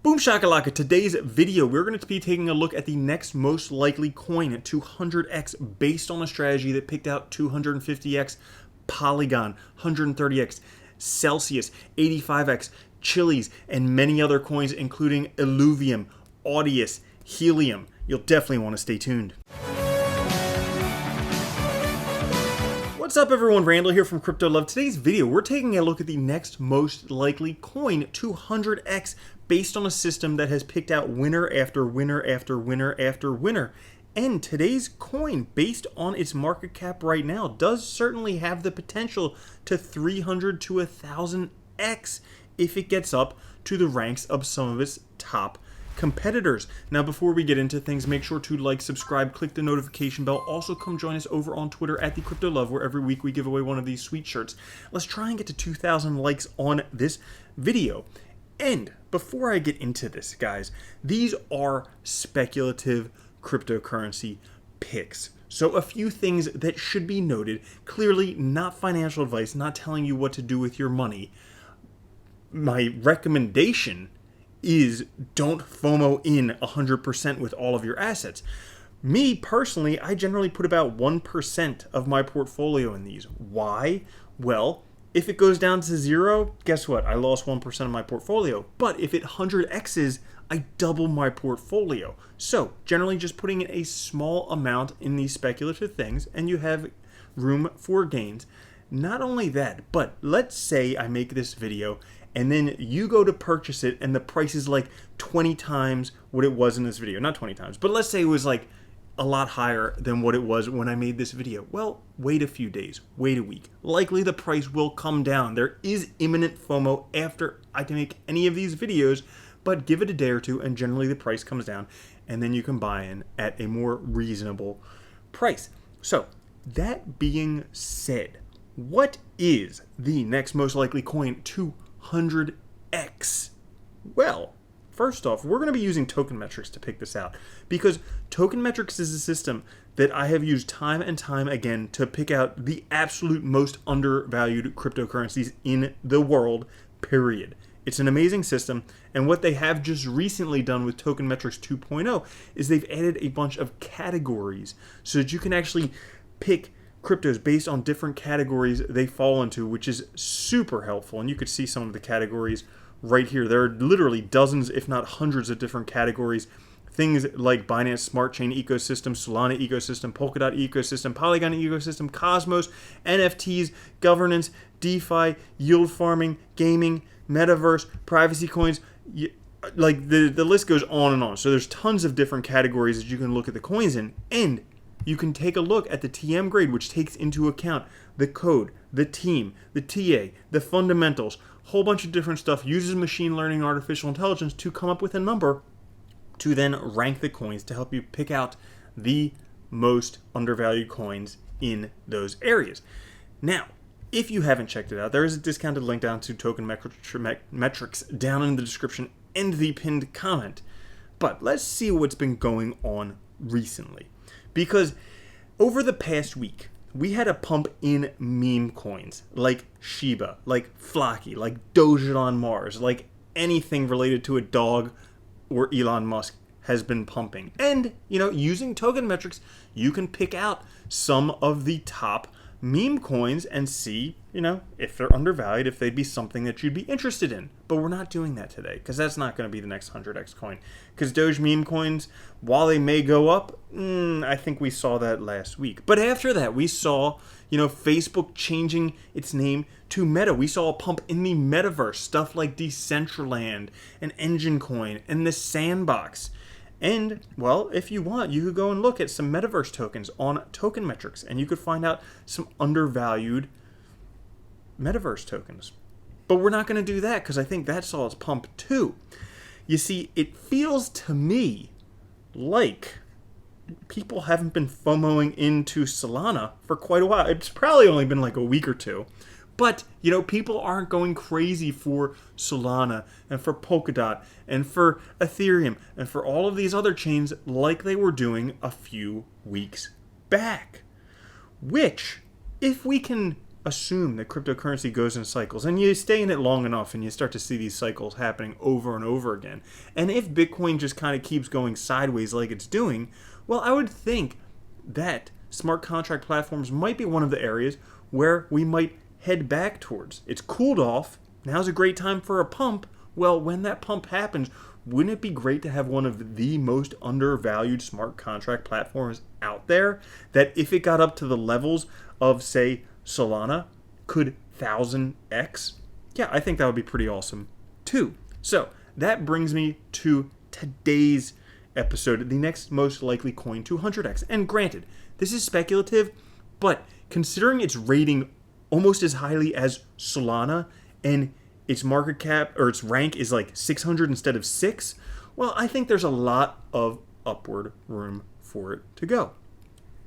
Boom shakalaka, today's video, we're going to be taking a look at the next most likely coin at 200x based on a strategy that picked out 250x, Polygon, 130x, Celsius, 85x, Chiliz, and many other coins including Illuvium, Audius, Helium. You'll definitely want to stay tuned. What's up everyone, Randall here from Crypto Love. Today's video, we're taking a look at the next most likely coin, 200x, based on a system that has picked out winner after winner after winner after winner. And today's coin, based on its market cap right now, does certainly have the potential to 300 to 1000x if it gets up to the ranks of some of its top competitors. Now, before we get into things, make sure to like, subscribe, click the notification bell. Also, come join us over on Twitter at the Crypto Love, where every week we give away one of these sweet shirts. Let's try and get to 2,000 likes on this video. And before I get into this, guys, these are speculative cryptocurrency picks. So a few things that should be noted. Clearly, not financial advice, not telling you what to do with your money. My recommendation is don't FOMO in 100% with all of your assets. Me personally, I generally put about 1% of my portfolio in these. Why? Well, if it goes down to zero, guess what? I lost 1% of my portfolio. But if it 100x's, I double my portfolio. So generally just putting in a small amount in these speculative things and you have room for gains. Not only that, but let's say I make this video and then you go to purchase it and the price is like 20 times what it was in this video. Not 20 times, but let's say it was like a lot higher than what it was when I made this video. Well, wait a few days, wait a week. Likely the price will come down. There is imminent FOMO after I can make any of these videos, but give it a day or two and generally the price comes down and then you can buy in at a more reasonable price. So that being said, what is the next most likely coin 200x? Well, first off, we're going to be using token metrics to pick this out because token metrics is a system that I have used time and time again to pick out the absolute most undervalued cryptocurrencies in the world, period. It's an amazing system, and what they have just recently done with Token Metrics 2.0 is they've added a bunch of categories so that you can actually pick cryptos based on different categories they fall into, which is super helpful. And you could see some of the categories right here. There are literally dozens, if not hundreds of different categories. Things like Binance Smart Chain ecosystem, Solana ecosystem, Polkadot ecosystem, Polygon ecosystem, Cosmos, NFTs, governance, DeFi, yield farming, gaming, Metaverse, privacy coins, like the list goes on and on. So there's tons of different categories that you can look at the coins in, and you can take a look at the TM grade, which takes into account the code, the team, the TA, the fundamentals, whole bunch of different stuff, uses machine learning and artificial intelligence to come up with a number to then rank the coins to help you pick out the most undervalued coins in those areas. Now, if you haven't checked it out, there is a discounted link down to Token Metrics down in the description and the pinned comment. But let's see what's been going on recently. Because over the past week, we had a pump in meme coins like Shiba, like Flocky, like Doge on Mars, like anything related to a dog or Elon Musk has been pumping. And, you know, using Token Metrics, you can pick out some of the top meme coins and see, you know, if they're undervalued, if they'd be something that you'd be interested in. But we're not doing that today because that's not going to be the next 100x coin. Because Doge meme coins, while they may go up, I think we saw that last week. But after that, we saw, you know, Facebook changing its name to Meta. We saw a pump in the Metaverse, stuff like Decentraland and Engine Coin and the Sandbox. And, well, if you want, you could go and look at some Metaverse tokens on Token Metrics, and you could find out some undervalued Metaverse tokens. But we're not going to do that because I think that saw its pump too. You see, it feels to me like people haven't been FOMOing into Solana for quite a while. It's probably only been like a week or two. But, you know, people aren't going crazy for Solana and for Polkadot and for Ethereum and for all of these other chains like they were doing a few weeks back. Which, if we can assume that cryptocurrency goes in cycles, and you stay in it long enough and you start to see these cycles happening over and over again. And if Bitcoin just kind of keeps going sideways like it's doing, well, I would think that smart contract platforms might be one of the areas where we might head back towards. It's cooled off. Now's a great time for a pump. Well, when that pump happens, wouldn't it be great to have one of the most undervalued smart contract platforms out there that if it got up to the levels of, say, Solana, could 1000x? Yeah, I think that would be pretty awesome too. So that brings me to today's episode, the next most likely coin to 100x. And granted, this is speculative, but considering its rating almost as highly as Solana and its market cap or its rank is like 600 instead of 6, well, I think there's a lot of upward room for it to go.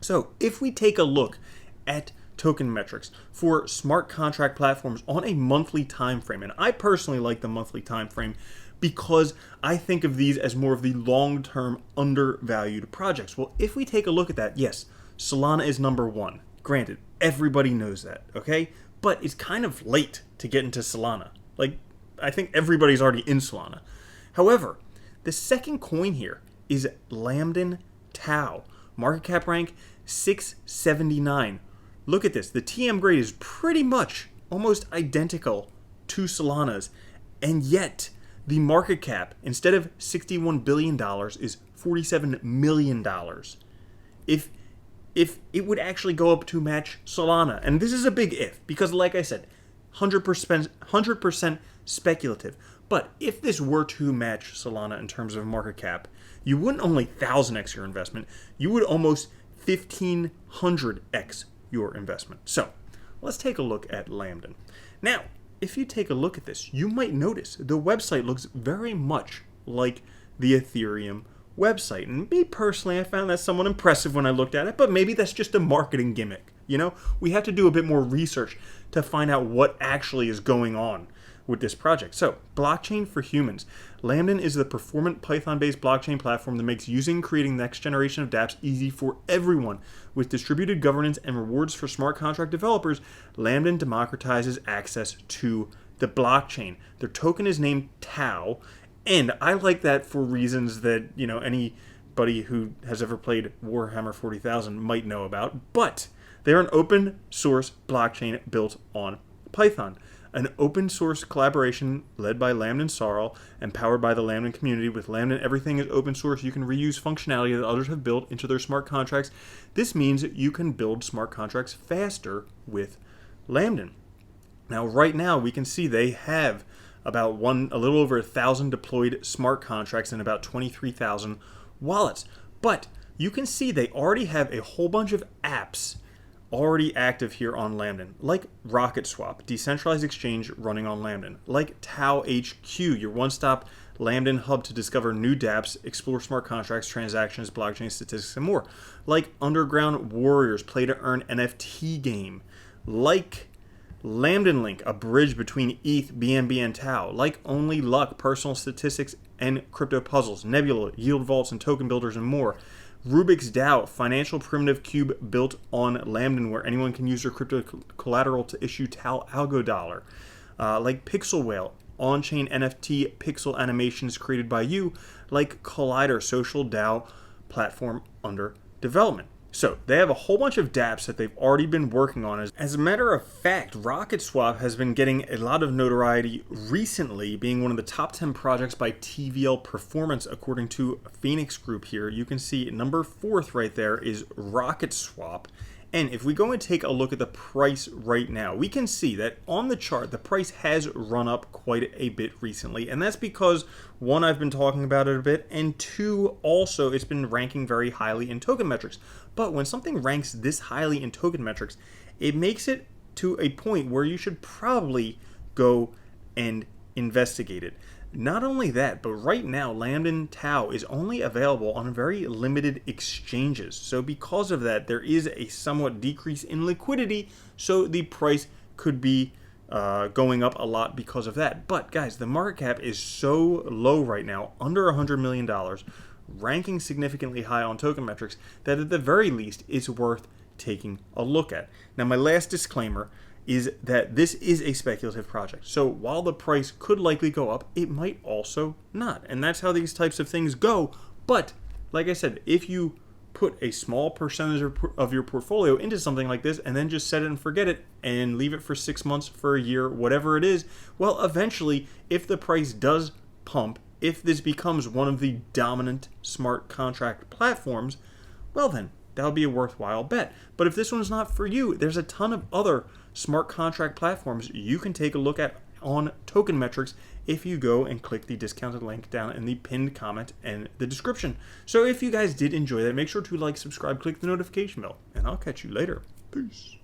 So if we take a look at token metrics for smart contract platforms on a monthly time frame, and I personally like the monthly time frame because I think of these as more of the long-term undervalued projects. Well, if we take a look at that, yes, Solana is number one. Granted, everybody knows that, okay? But it's kind of late to get into Solana. Like, I think everybody's already in Solana. However, the second coin here is LAMDEN Tau. Market cap rank 679. Look at this. The TM grade is pretty much almost identical to Solana's. And yet, the market cap, instead of $61 billion, is $47 million. If it would actually go up to match Solana. And this is a big if, because like I said, 100% speculative. But if this were to match Solana in terms of market cap, you wouldn't only 1000x your investment, you would almost 1500x your investment. So let's take a look at LAMDEN. Now, if you take a look at this, you might notice the website looks very much like the Ethereum website. And me personally, I found that somewhat impressive when I looked at it, but maybe that's just a marketing gimmick. You know, we have to do a bit more research to find out what actually is going on with this project. So, blockchain for humans. LAMDEN is the performant Python-based blockchain platform that makes using and creating the next generation of dApps easy for everyone. With distributed governance and rewards for smart contract developers, LAMDEN democratizes access to the blockchain. Their token is named Tau, and I like that for reasons that, you know, anybody who has ever played Warhammer 40,000 might know about, but they're an open source blockchain built on Python. An open source collaboration led by LAMDEN Sarl and powered by the LAMDEN community. With LAMDEN, everything is open source. You can reuse functionality that others have built into their smart contracts. This means you can build smart contracts faster with LAMDEN. Now, right now, we can see they have about a little over 1,000 deployed smart contracts and about 23,000 wallets. But you can see they already have a whole bunch of apps already active here on LAMDEN, like RocketSwap, decentralized exchange running on LAMDEN, like Tau HQ, your one-stop LAMDEN hub to discover new dApps, explore smart contracts, transactions, blockchain statistics, and more, like Underground Warriors, play-to-earn NFT game, like LAMDEN Link, a bridge between ETH, BNB, and Tau, like Only Luck, personal statistics and crypto puzzles, Nebula, yield vaults, and token builders, and more. Rubik's DAO, financial primitive cube built on LAMDEN where anyone can use their crypto collateral to issue Tau Algo Dollar. Like Pixel Whale, on-chain NFT pixel animations created by you, like Collider, social DAO platform under development. So they have a whole bunch of dApps that they've already been working on. As a matter of fact, RocketSwap has been getting a lot of notoriety recently, being one of the top 10 projects by TVL Performance, according to Phoenix Group here. You can see number 4th right there is RocketSwap. And if we go and take a look at the price right now, we can see that on the chart, the price has run up quite a bit recently. And that's because, one, I've been talking about it a bit, and two, also it's been ranking very highly in token metrics. But when something ranks this highly in token metrics, it makes it to a point where you should probably go and investigate it. Not only that, but right now, LAMDEN Tau is only available on very limited exchanges. So because of that, there is a somewhat decrease in liquidity, so the price could be going up a lot because of that. But guys, the market cap is so low right now, under $100 million, ranking significantly high on token metrics, that at the very least, it's worth taking a look at. Now, my last disclaimer is that this is a speculative project. So while the price could likely go up, it might also not. And that's how these types of things go. But like I said, if you put a small percentage of your portfolio into something like this and then just set it and forget it and leave it for 6 months, for a year, whatever it is, well, eventually, if the price does pump, if this becomes one of the dominant smart contract platforms, well then, that'll be a worthwhile bet. But if this one's not for you, there's a ton of other smart contract platforms you can take a look at on Token Metrics if you go and click the discounted link down in the pinned comment and the description. So if you guys did enjoy that, make sure to like, subscribe, click the notification bell, and I'll catch you later. Peace.